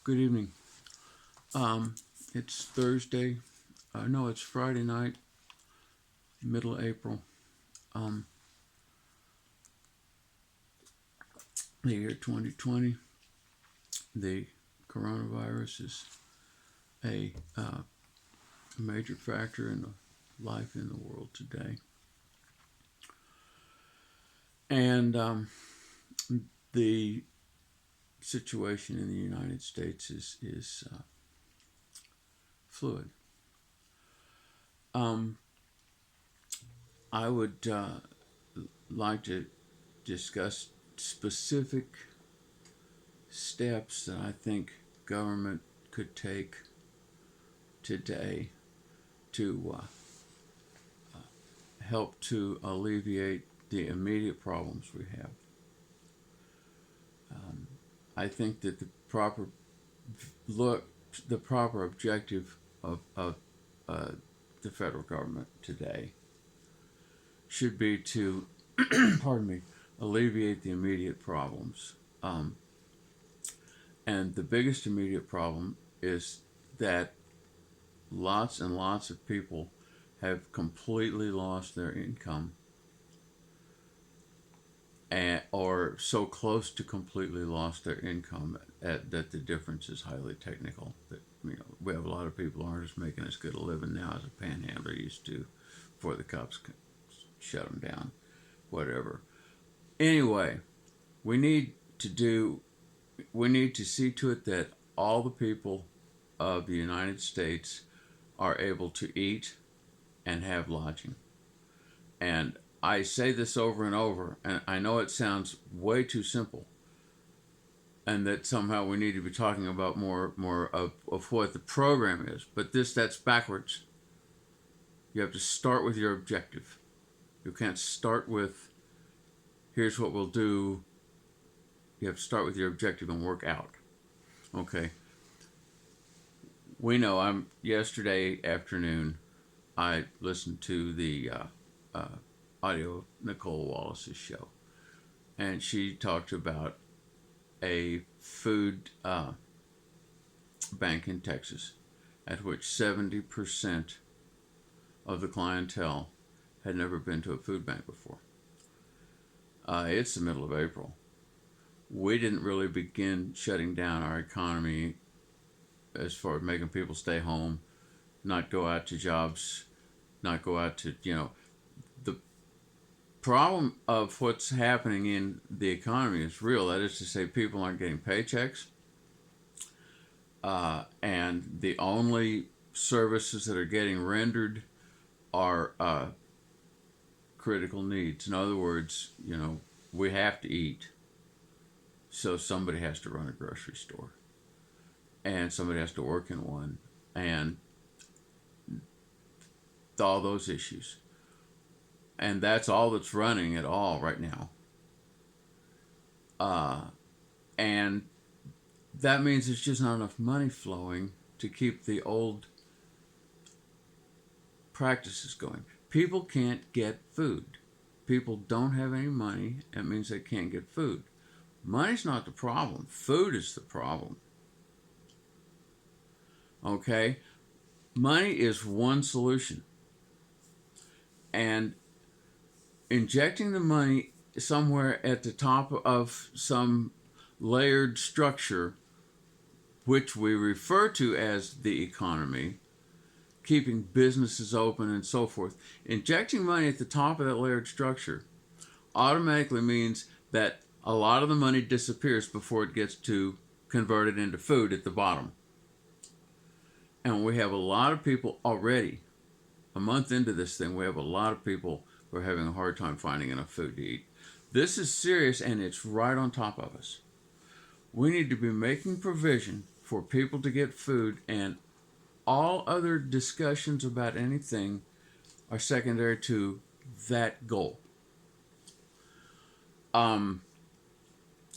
Good evening. It's Thursday. No, it's Friday night, middle of April. Um, the year 2020. The coronavirus is a major factor in the life in the world today. And the situation in the United States is fluid. Um, I would like to discuss specific steps that I think government could take today to help to alleviate the immediate problems we have. I think that look, the proper objective of the federal government today should be to, pardon me, alleviate the immediate problems. And the biggest immediate problem is that lots and lots of people have completely lost their income or so close to completely lost their income that the difference is highly technical. That we have a lot of people who aren't just making as good a living now as a panhandler used to before the cops shut them down, whatever. Anyway, we need we need to see to it that all the people of the United States are able to eat and have lodging. And I say this over and over, and I know it sounds way too simple, and that somehow we need to be talking about more of what the program is. But that's backwards. You have to start with your objective. You can't start with here's what we'll do. You have to start with your objective and work out. Okay. We know yesterday afternoon I listened to the audio of Nicole Wallace's show, and she talked about a food bank in Texas at which 70% of the clientele had never been to a food bank before. It's the middle of April. We didn't really begin shutting down our economy as far as making people stay home, not go out to jobs, not go out to, the problem of what's happening in the economy is real. That is to say, people aren't getting paychecks, and the only services that are getting rendered are critical needs. In other words, we have to eat, so somebody has to run a grocery store, and somebody has to work in one, and all those issues. And that's all that's running at all right now. And that means there's just not enough money flowing to keep the old practices going. People can't get food. People don't have any money. It means they can't get food. Money's not the problem. Food is the problem. Okay? Money is one solution. And injecting the money somewhere at the top of some layered structure, which we refer to as the economy, keeping businesses open and so forth, injecting money at the top of that layered structure automatically means that a lot of the money disappears before it gets to converted into food at the bottom. And we have a lot of people already, a month into this thing, we have a lot of people who are having a hard time finding enough food to eat. This is serious, and it's right on top of us. We need to be making provision for people to get food, and all other discussions about anything are secondary to that goal.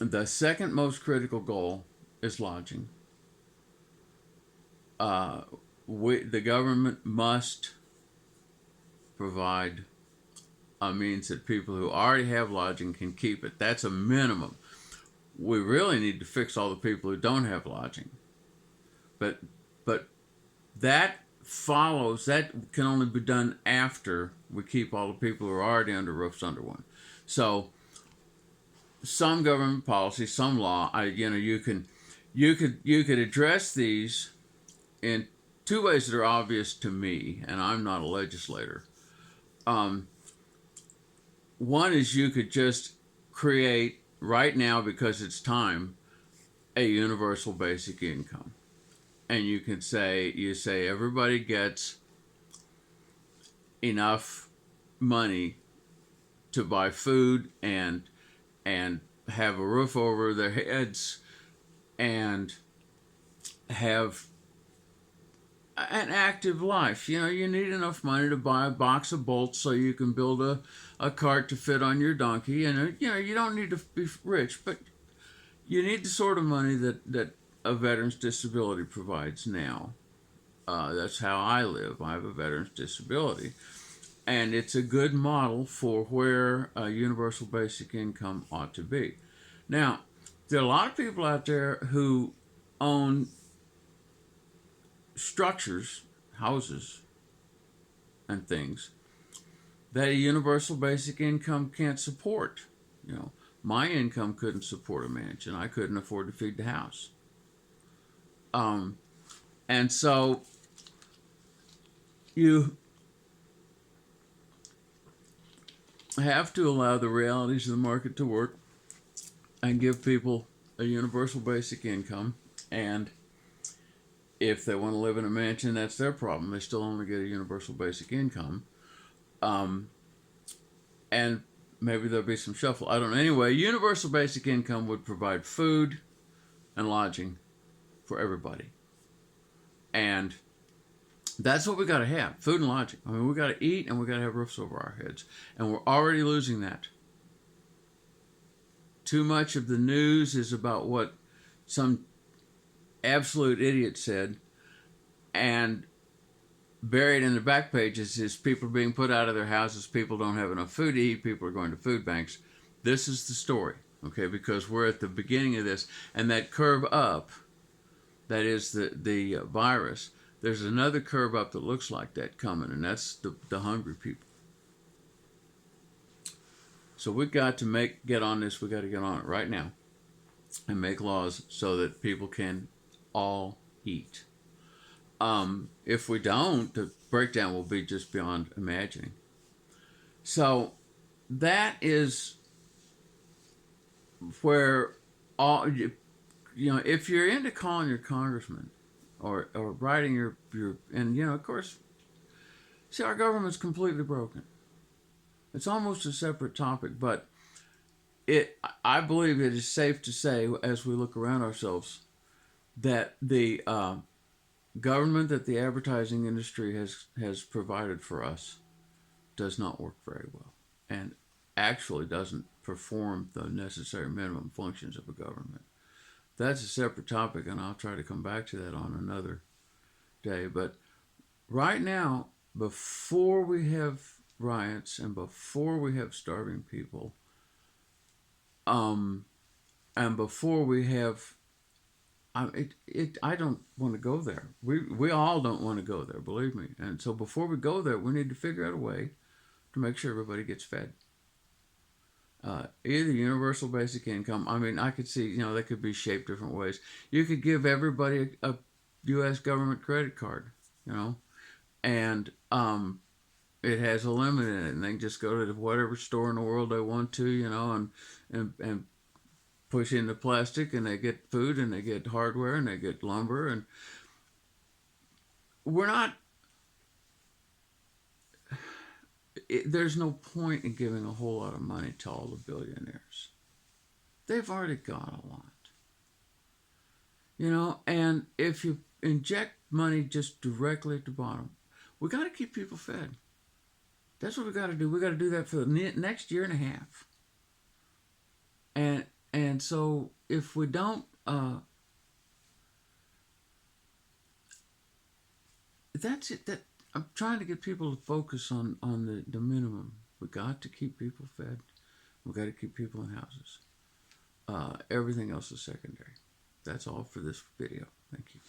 The second most critical goal is lodging. The government must provide a means that people who already have lodging can keep it. That's a minimum. We really need to fix all the people who don't have lodging. but but that follows, that can only be done after we keep all the people who are already under roofs under one. So some government policy, some law, you could address these in two ways that are obvious to me, and I'm not a legislator. Um, One is you could just create right now, because it's time, a universal basic income, and you say everybody gets enough money to buy food and have a roof over their heads and have an active life. You know, you need enough money to buy a box of bolts so you can build a cart to fit on your donkey. And, you don't need to be rich, but you need the sort of money that a veteran's disability provides now. That's how I live. I have a veteran's disability. And it's a good model for where a universal basic income ought to be. Now, there are a lot of people out there who own structures, houses, and things that a universal basic income can't support. You know, my income couldn't support a mansion. I couldn't afford to feed the house. And so you have to allow the realities of the market to work and give people a universal basic income. And if they want to live in a mansion, that's their problem. They still only get a universal basic income. And maybe there'll be some shuffle. I don't know. Anyway, universal basic income would provide food and lodging for everybody. And that's what we got to have, food and lodging. I mean, we got to eat and we got to have roofs over our heads. And we're already losing that. Too much of the news is about what some absolute idiot said, and buried in the back pages is people being put out of their houses, people don't have enough food to eat, people are going to food banks. This is the story, okay, because we're at the beginning of this, and that curve up, that is the virus, there's another curve up that looks like that coming, and that's the hungry people. So we've got to get on this, we got to get on it right now and make laws so that people can all eat. If we don't, the breakdown will be just beyond imagining. So that is where all, if you're into calling your congressman or writing your and of course, see, our government's completely broken. It's almost a separate topic, but I believe it is safe to say, as we look around ourselves, that the government that the advertising industry has provided for us does not work very well, and actually doesn't perform the necessary minimum functions of a government. That's a separate topic, and I'll try to come back to that on another day. But right now, before we have riots and before we have starving people, and before we have, I don't want to go there. We all don't want to go there, believe me. And so before we go there, we need to figure out a way to make sure everybody gets fed. Either universal basic income. I mean, I could see, they could be shaped different ways. You could give everybody a U.S. government credit card, and it has a limit in it, and they can just go to whatever store in the world they want to, and push in the plastic, and they get food, and they get hardware, and they get lumber, and we're not. There's no point in giving a whole lot of money to all the billionaires. They've already got a lot, and if you inject money just directly at the bottom, we got to keep people fed. That's what we got to do. We got to do that for the next year and a half. And so if we don't, that's it. That I'm trying to get people to focus on the minimum. We got to keep people fed. We got to keep people in houses. Everything else is secondary. That's all for this video. Thank you.